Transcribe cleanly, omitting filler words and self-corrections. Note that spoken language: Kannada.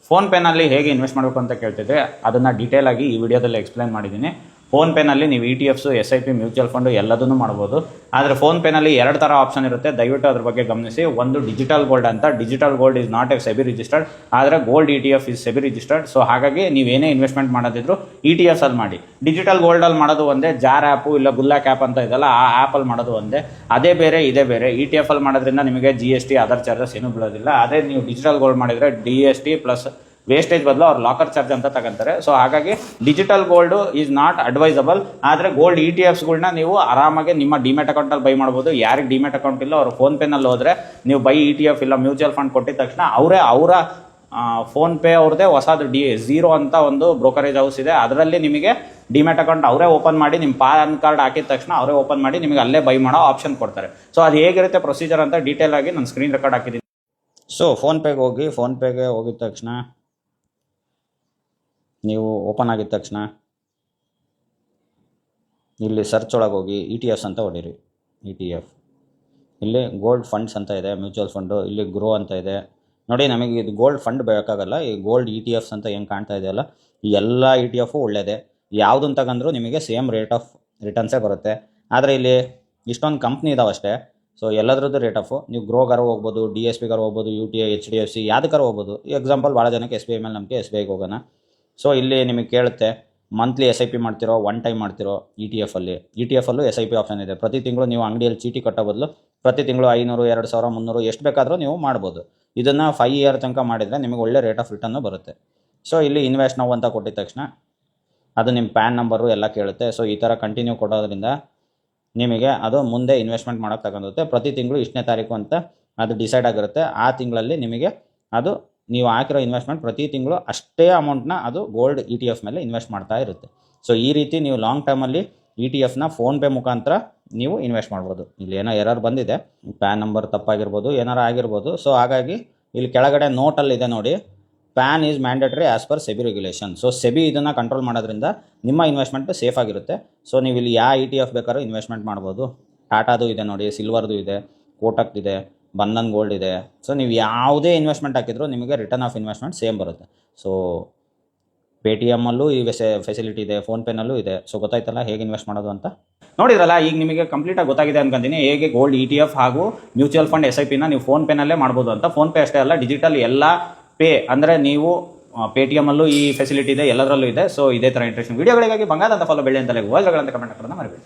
ಫೋನ್ಪೇನಲ್ಲಿ ಹೇಗೆ ಇನ್ವೆಸ್ಟ್ ಮಾಡಬೇಕು ಅಂತ ಕೇಳ್ತಿದ್ರೆ ಅದನ್ನು ಡೀಟೇಲ್ ಆಗಿ ಈ ವಿಡಿಯೋದಲ್ಲಿ ಎಕ್ಸ್ಪ್ಲೈನ್ ಮಾಡಿದ್ದೀನಿ. ಫೋನ್ಪೇನಲ್ಲಿ ನೀವು ETF, SIP, ಮ್ಯೂಚುವಲ್ ಫಂಡು ಎಲ್ಲದನ್ನು ಮಾಡ್ಬೋದು. ಆದರೆ ಫೋನ್ಪೇನಲ್ಲಿ 2 ಥರ ಆಪ್ಷನ್ ಇರುತ್ತೆ, ದಯವಿಟ್ಟು ಅದ್ರ ಬಗ್ಗೆ ಗಮನಿಸಿ. ಒಂದು ಡಿಜಿಟಲ್ ಗೋಲ್ಡ್ ಅಂತ. Digital gold is not a SEBI registered, ಆದರೆ gold ETF is SEBI registered. So ಹಾಗಾಗಿ ನೀವೇನೇ ಇನ್ವೆಸ್ಟ್ಮೆಂಟ್ ಮಾಡೋದಿದ್ರು ETFs ಅಲ್ಲಿ ಮಾಡಿ. ಡಿಜಿಟಲ್ ಗೋಲ್ಡಲ್ಲಿ ಮಾಡೋದು ಒಂದೇ, ಜಾರ್ ಆ್ಯಪು ಇಲ್ಲ ಗುಲ್ಲಾಕ್ ಆ್ಯಪ್ ಅಂತ ಇದೆಲ್ಲ, ಆ ಆ್ಯಪಲ್ಲಿ ಮಾಡೋದು ಒಂದೇ. ಅದೇ ಬೇರೆ ಇದೇ ಬೇರೆ. ETF ಅಲ್ಲಿ ಮಾಡೋದ್ರಿಂದ ನಿಮಗೆ GST ಅದರ್ ಚಾರ್ಜಸ್ ಏನೂ ಬೀಳೋದಿಲ್ಲ. ಅದೇ ನೀವು ಡಿಜಿಟಲ್ ಗೋಲ್ಡ್ ಮಾಡಿದರೆ DST ಪ್ಲಸ್ ವೇಸ್ಟೇಜ್ ಬದಲು ಅವ್ರು ಲಾಕರ್ ಚಾರ್ಜ್ ಅಂತ ತಗೊಂತಾರೆ. ಸೊ ಹಾಗಾಗಿ digital gold is not advisable. ಆದರೆ ಗೋಲ್ಡ್ ETFಸ್ಗಳನ್ನ ನೀವು ಆರಾಮಾಗಿ ನಿಮ್ಮ ಡಿಮೆಟ್ ಅಕೌಂಟಲ್ಲಿ ಬೈ ಮಾಡ್ಬೋದು. ಯಾರಿಗೆ ಡಿಮೆಟ್ ಅಕೌಂಟ್ ಇಲ್ಲ ಅವರು ಫೋನ್ಪೇನಲ್ಲಿ ಹೋದರೆ ನೀವು ಬೈ ETF ಇಲ್ಲ ಮ್ಯೂಚುವಲ್ ಫಂಡ್ ಕೊಟ್ಟಿದ ತಕ್ಷಣ ಅವರ ಫೋನ್ಪೇ ಅವ್ರದ್ದೇ ಹೊಸದು ಝೀರೋ ಅಂತ ಒಂದು ಬ್ರೋಕರೇಜ್ ಹೌಸ್ ಇದೆ, ಅದರಲ್ಲಿ ನಿಮಗೆ ಡಿಮೆಟ್ ಅಕೌಂಟ್ ಅವರೇ ಓಪನ್ ಮಾಡಿ, ನಿಮ್ಮ ಪಾನ್ ಕಾರ್ಡ್ ಹಾಕಿದ ತಕ್ಷಣ ಅವರೇ ಓಪನ್ ಮಾಡಿ ನಿಮಗೆ ಅಲ್ಲೇ ಬೈ ಮಾಡೋ ಆಪ್ಷನ್ ಕೊಡ್ತಾರೆ. ಸೊ ಅದು ಹೇಗಿರುತ್ತೆ ಪ್ರೊಸೀಜರ್ ಅಂತ ಡೀಟೇಲ್ ಆಗಿ ನಾನು ಸ್ಕ್ರೀನ್ ರೆಕಾರ್ಡ್ ಹಾಕಿದ್ದೀನಿ. ಸೊ ಫೋನ್ಪೇಗೆ ಹೋಗಿದ ತಕ್ಷಣ ನೀವು ಓಪನ್ ಆಗಿದ ತಕ್ಷಣ ಇಲ್ಲಿ ಸರ್ಚ್ ಒಳಗೆ ಹೋಗಿ ETFs ಅಂತ ಹೊಡೀರಿ. ETF ಇಲ್ಲಿ ಗೋಲ್ಡ್ ಫಂಡ್ಸ್ ಅಂತ ಇದೆ, ಮ್ಯೂಚುವಲ್ ಫಂಡು ಇಲ್ಲಿ ಗ್ರೋ ಅಂತ ಇದೆ. ನೋಡಿ, ನಮಗೆ ಇದು ಗೋಲ್ಡ್ ಫಂಡ್ ಬೇಕಾಗಲ್ಲ. ಈ ಗೋಲ್ಡ್ ETFs ಅಂತ ಹೆಂಗೆ ಕಾಣ್ತಾ ಇದೆಯಲ್ಲ, ಈ ಎಲ್ಲ ETF ಒಳ್ಳೆಯದೇ. ಯಾವುದನ್ನು ತಗೊಂಡ್ರೂ ನಿಮಗೆ ಸೇಮ್ ರೇಟ್ ಆಫ್ ರಿಟರ್ನ್ಸೇ ಬರುತ್ತೆ. ಆದರೆ ಇಲ್ಲಿ ಇಷ್ಟೊಂದು ಕಂಪ್ನಿ ಇದಾವಷ್ಟೇ. ಸೊ ಎಲ್ಲದ್ರದ್ದು ರೇಟ್ ಆಫು ನೀವು ಗ್ರೋಗಾರ ಹೋಗ್ಬೋದು, DSPಗಾರ ಹೋಗ್ಬೋದು, UTI, HDFC ಯಾವುದಕ್ಕಾರ ಹೋಗ್ಬೋದು. ಎಕ್ಸಾಂಪಲ್ ಭಾಳ ಜನಕ್ಕೆ SBI ಮೇಲೆ ನಮಗೆ SBIಗೆ ಹೋಗೋಣ. ಸೊ ಇಲ್ಲಿ ನಿಮಗೆ ಕೇಳುತ್ತೆ ಮಂತ್ಲಿ SIP ಮಾಡ್ತಿರೋ, ಒನ್ ಟೈಮ್ ಮಾಡ್ತಿರೋ. ETF ಅಲ್ಲೂ SIP ಆಪ್ಷನ್ ಇದೆ. ಪ್ರತಿ ತಿಂಗಳು ನೀವು ಅಂಗಡಿಯಲ್ಲಿ ಚೀಟಿ ಕಟ್ಟೋ ಬದಲು ಪ್ರತಿ ತಿಂಗಳು 500, 2000, 300 ಎಷ್ಟು ಬೇಕಾದರೂ ನೀವು ಮಾಡ್ಬೋದು. ಇದನ್ನು 5 ಇಯರ್ ತನಕ ಮಾಡಿದರೆ ನಿಮಗೆ ಒಳ್ಳೆ ರೇಟ್ ಆಫ್ ರಿಟರ್ನು ಬರುತ್ತೆ. ಸೊ ಇಲ್ಲಿ ಇನ್ವೆಸ್ಟ್ ನಾವು ಅಂತ ಕೊಟ್ಟಿದ ತಕ್ಷಣ ಅದು ನಿಮ್ಮ ಪ್ಯಾನ್ ನಂಬರು ಎಲ್ಲ ಕೇಳುತ್ತೆ. ಸೊ ಈ ಥರ ಕಂಟಿನ್ಯೂ ಕೊಡೋದ್ರಿಂದ ನಿಮಗೆ ಅದು ಮುಂದೆ ಇನ್ವೆಸ್ಟ್ಮೆಂಟ್ ಮಾಡೋಕ್ಕೆ ತಗೊಂಡುತ್ತೆ. ಪ್ರತಿ ತಿಂಗಳು ಇಷ್ಟನೇ ತಾರೀಕು ಅಂತ ಅದು ಡಿಸೈಡ್ ಆಗಿರುತ್ತೆ. ಆ ತಿಂಗಳಲ್ಲಿ ನಿಮಗೆ ಅದು ನೀವು ಹಾಕಿರೋ ಇನ್ವೆಸ್ಟ್ಮೆಂಟ್ ಪ್ರತಿ ತಿಂಗಳು ಅಷ್ಟೇ ಅಮೌಂಟ್ನ ಅದು ಗೋಲ್ಡ್ ETF ಮೇಲೆ ಇನ್ವೆಸ್ಟ್ ಮಾಡ್ತಾ ಇರುತ್ತೆ. ಸೊ ಈ ರೀತಿ ನೀವು ಲಾಂಗ್ ಟರ್ಮಲ್ಲಿ ETFನ ಫೋನ್ಪೇ ಮುಖಾಂತರ ನೀವು ಇನ್ವೆಸ್ಟ್ ಮಾಡ್ಬೋದು. ಇಲ್ಲಿ ಏನೋ ಎರರ್ ಬಂದಿದೆ, ಪ್ಯಾನ್ ನಂಬರ್ ತಪ್ಪಾಗಿರ್ಬೋದು, ಏನಾರು ಆಗಿರ್ಬೋದು. ಸೊ ಹಾಗಾಗಿ ಇಲ್ಲಿ ಕೆಳಗಡೆ ನೋಟಲ್ಲಿದೆ ನೋಡಿ, PAN is mandatory as per SEBI regulation. So SEBI ಇದನ್ನು ಕಂಟ್ರೋಲ್ ಮಾಡೋದ್ರಿಂದ ನಿಮ್ಮ ಇನ್ವೆಸ್ಟ್ಮೆಂಟ್ ಸೇಫ್ ಆಗಿರುತ್ತೆ. ಸೊ ನೀವು ಇಲ್ಲಿ ಯಾವ ETF ಬೇಕಾದ್ರೂ ಇನ್ವೆಸ್ಟ್ಮೆಂಟ್ ಮಾಡ್ಬೋದು. ಟಾಟಾದು ಇದೆ ನೋಡಿ, ಸಿಲ್ವರ್ದು ಇದೆ, ಕೋಟಕ್ ಇದೆ, ಬಂಧನ್ ಗೋಲ್ಡ್ ಇದೆ. ಸೊ ನೀವು ಯಾವುದೇ ಇನ್ವೆಸ್ಟ್ಮೆಂಟ್ ಹಾಕಿದ್ರು ನಿಮಗೆ ರಿಟರ್ನ್ ಆಫ್ ಇನ್ವೆಸ್ಟ್ಮೆಂಟ್ ಸೇಮ್ ಬರುತ್ತೆ. ಸೊ ಪೇಟಿಎಮ್ಮಲ್ಲೂ ಈ ಫೆಸಿಲಿಟಿ ಇದೆ, ಫೋನ್ಪೇನಲ್ಲೂ ಇದೆ. ಸೊ ಗೊತ್ತಾಯ್ತಲ್ಲ ಹೇಗೆ ಇನ್ವೆಸ್ಟ್ ಮಾಡೋದು ಅಂತ. ನೋಡಿದ್ರಲ್ಲ, ಈಗ ನಿಮಗೆ ಕಂಪ್ಲೀಟಾಗಿ ಗೊತ್ತಾಗಿದೆ ಅನ್ಕೊಂತೀನಿ ಹೇಗೆ ಗೋಲ್ಡ್ ETF ಹಾಗೂ ಮ್ಯೂಚುವಲ್ ಫಂಡ್ SIPನ ನೀವು ಫೋನ್ಪೇನಲ್ಲೇ ಮಾಡ್ಬೋದು ಅಂತ. ಫೋನ್ಪೇ ಅಷ್ಟೇ ಅಲ್ಲ, ಡಿಜಿಟಲ್ ಎಲ್ಲ ಪೇ ಅಂದರೆ ನೀವು ಪೇಟಿಎಮ್ಮಲ್ಲೂ ಈ ಫೆಸಿಲಿಟಿ ಇದೆ, ಎಲ್ಲದರಲ್ಲೂ ಇದೆ. ಸೊ ಇದೇ ಥರ ಇಂಟ್ರೆಸ್ಟಿಂಗ್ ವಿಡಿಯೋಗಳಿಗಾಗಿ ಬಂಗಾರ ಅಂತ ಫಾಲೋ ಬೆಳ್ಳಿ ಅಂತಲೇ ವಾಲ್ಗಳಂತ ಕಮೆಂಟ್ ಮಾಡೋಣ ಮರಿಬೇಡಿ.